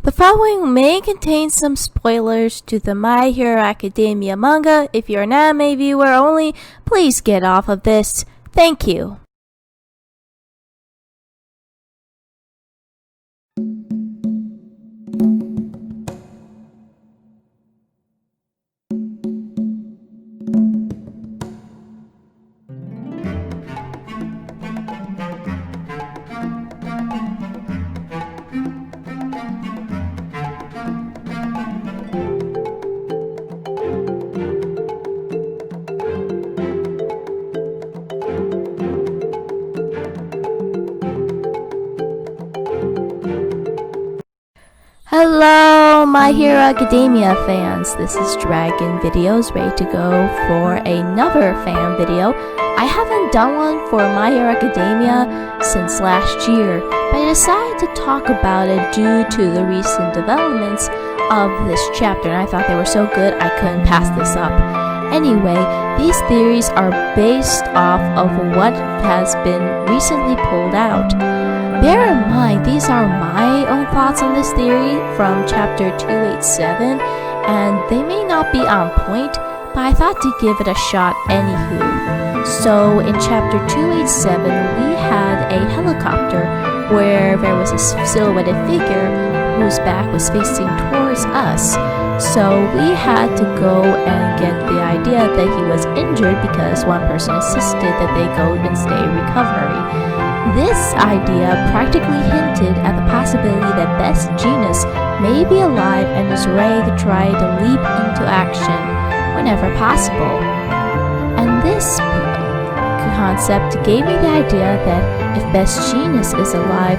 The following may contain some spoilers to the My Hero Academia manga. If you're an anime viewer only, please get off of this. Thank you. Hello, My Hero Academia fans. This is Dragon Videos, ready to go for another fan video. I haven't done one for My Hero Academia since last year, but I decided to talk about it due to the recent developments of this chapter, and I thought they were so good I couldn't pass this up. Anyway, these theories are based off of what has been recently pulled out. Bear in mind, these are my own thoughts on this theory from chapter 287, and they may not be on point, but I thought to give it a shot anywho. So in chapter 287, we had a helicopter where there was a silhouetted figure whose back was facing towards us. So we had to go and get the idea that he was injured because one person insisted that they go and stay recovery. This idea practically hinted at the possibility that Best Genus may be alive and is ready to try to leap into action whenever possible. And this concept gave me the idea that if Best Genus is alive,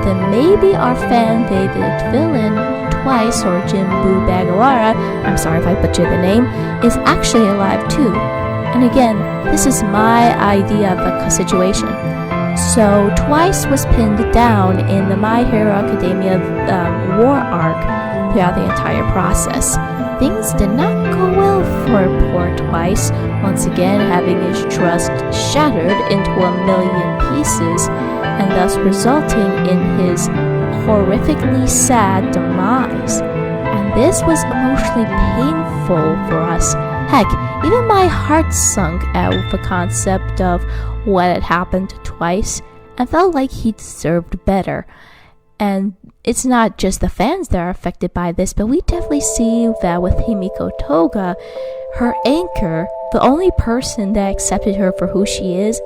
then maybe our fan-favorite villain, Twice, or Jinbu Bagawara, I'm sorry if I butchered the name, is actually alive too. And again, this is my idea of the situation. So Twice was pinned down in the My Hero Academia war arc throughout the entire process. Things did not go well for poor Twice, once again having his trust shattered into 1,000,000 pieces, and thus resulting in his horrifically sad demise. And this was emotionally painful for us. Heck, even my heart sunk at the concept of what had happened to Twice, and felt like he deserved better. And it's not just the fans that are affected by this, but we definitely see that with Himiko Toga, her anchor, the only person that accepted her for who she is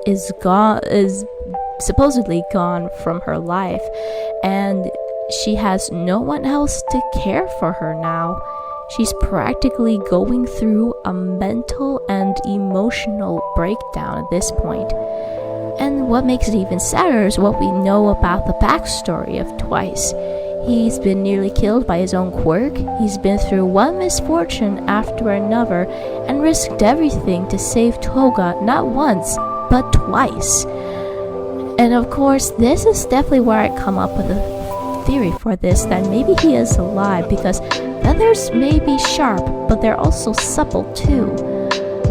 supposedly gone from her life, and she has no one else to care for her now. She's practically going through a mental and emotional breakdown at this point. And what makes it even sadder is what we know about the backstory of Twice. He's been nearly killed by his own quirk, he's been through one misfortune after another, and risked everything to save Toga not once, but twice. And of course, this is definitely where I come up with a theory for this, that maybe he is alive, because the others may be sharp, but they're also supple too.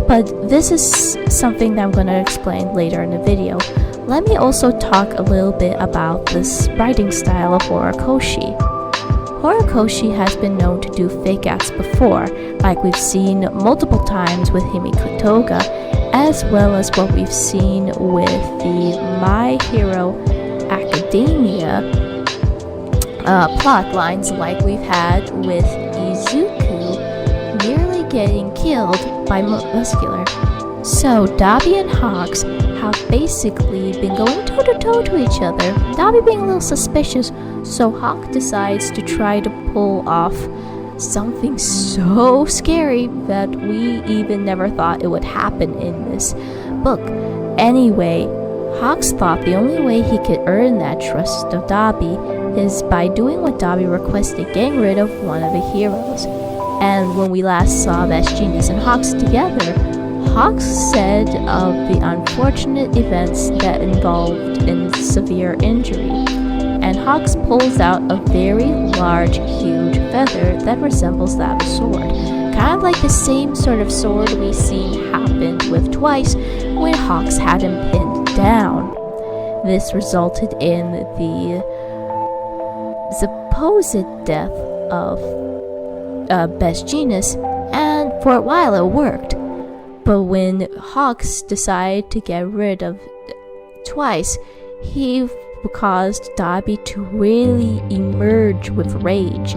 But this is something that I'm going to explain later in the video. Let me also talk a little bit about this writing style of Horikoshi. Horikoshi has been known to do fake outs before, like we've seen multiple times with Himiko Toga, as well as what we've seen with the My Hero Academia plot lines, like we've had with Izuku nearly getting killed by Muscular. So Dabi and Hawks have basically been going toe-to-toe to each other, Dabi being a little suspicious, so Hawk decides to try to pull off something so scary that we even never thought it would happen in this book. Anyway, Hawks thought the only way he could earn that trust of Dabi is by doing what Dabi requested, getting rid of one of the heroes. And when we last saw Best Genius and Hawks together, Hawks said of the unfortunate events that involved in severe injury. And Hawks pulls out a very large, huge feather that resembles that of a sword. Kind of like the same sort of sword we seen happened with Twice when Hawks had him pinned down. This resulted in the supposed death of Best Genius, and for a while it worked. But when Hawks decided to get rid of Twice, he caused Dobby to really emerge with rage.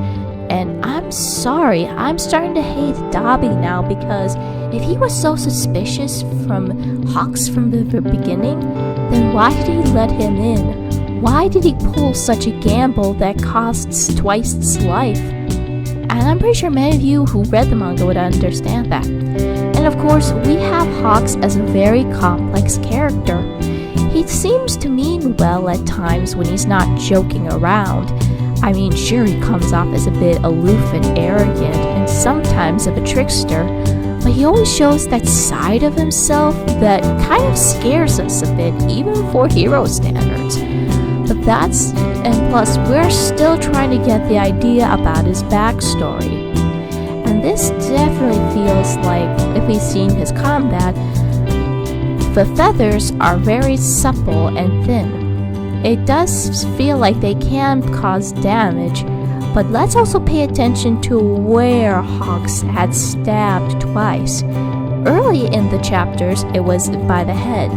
And I'm sorry, I'm starting to hate Dobby now, because if he was so suspicious from Hawks from the beginning, then why did he let him in? Why did he pull such a gamble that costs Twice's life? And I'm pretty sure many of you who read the manga would understand that. And of course, we have Hawks as a very complex character. He seems to mean well at times when he's not joking around. I mean, sure, he comes off as a bit aloof and arrogant, and sometimes of a trickster, but he always shows that side of himself that kind of scares us a bit, even for hero standards. But and plus, we're still trying to get the idea about his backstory. And this definitely feels like, if we've seen his combat, the feathers are very supple and thin. It does feel like they can cause damage, but let's also pay attention to where Hawks had stabbed Twice. Early in the chapters, it was by the head,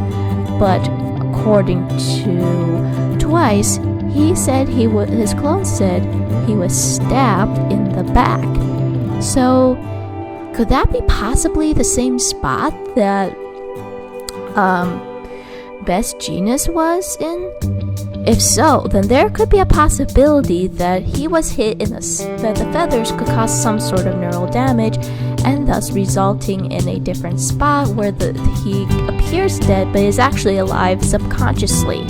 but according to Twice, he said his clone said he was stabbed in the back. So, could that be possibly the same spot that Best Genius was in? If so, then there could be a possibility that he was hit that the feathers could cause some sort of neural damage, and thus resulting in a different spot where he appears dead but is actually alive subconsciously.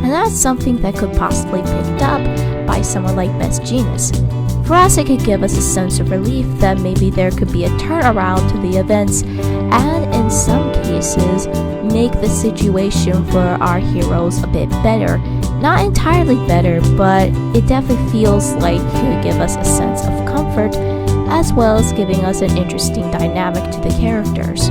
And that's something that could possibly be picked up by someone like Best Genius. For us, it could give us a sense of relief that maybe there could be a turnaround to the events, and in some cases, make the situation for our heroes a bit better. Not entirely better, but it definitely feels like it could give us a sense of comfort, as well as giving us an interesting dynamic to the characters.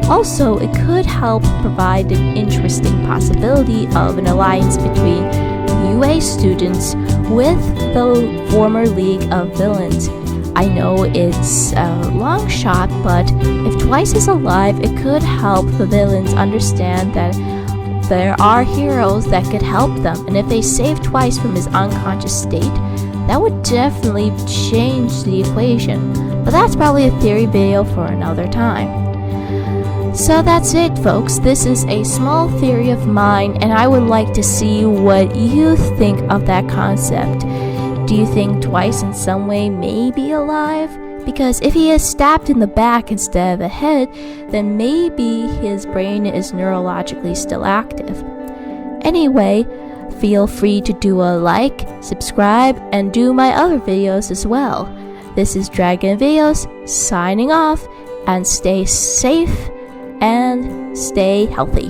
Also, it could help provide an interesting possibility of an alliance between UA students with the former League of Villains. I know it's a long shot, but if Twice is alive, it could help the villains understand that there are heroes that could help them, and if they save Twice from his unconscious state, that would definitely change the equation. But that's probably a theory video for another time. So that's it, folks. This is a small theory of mine, and I would like to see what you think of that concept. Do you think Twice in some way may be alive? Because if he is stabbed in the back instead of the head, then maybe his brain is neurologically still active. Anyway, feel free to do a like, subscribe, and do my other videos as well. This is Dragon Videos signing off, and stay safe and stay healthy.